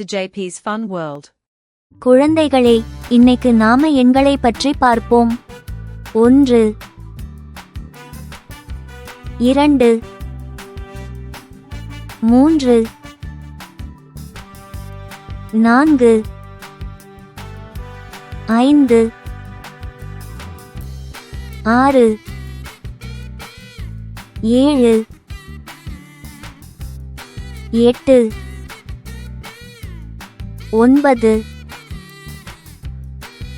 to JP's Fun World. குழந்தைகளே, இன்னைக்கு நாம எண்களை பற்றி பார்ப்போம். 1 2 3 4 5 6 7 8 9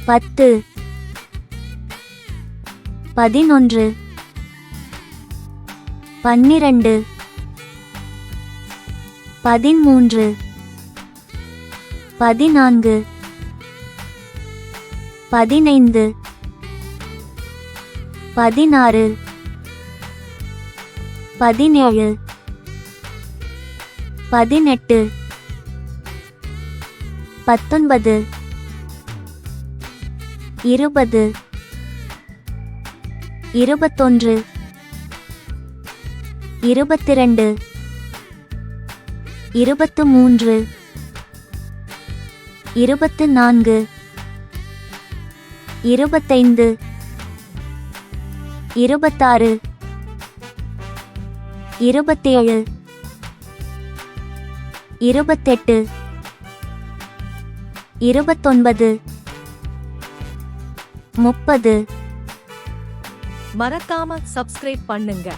10 11 12 13 14 15 16 17 18 19 20 21 22 23 24 25 26 27 28 29 30. மறக்காம சப்ஸ்கிரைப் பண்ணுங்க.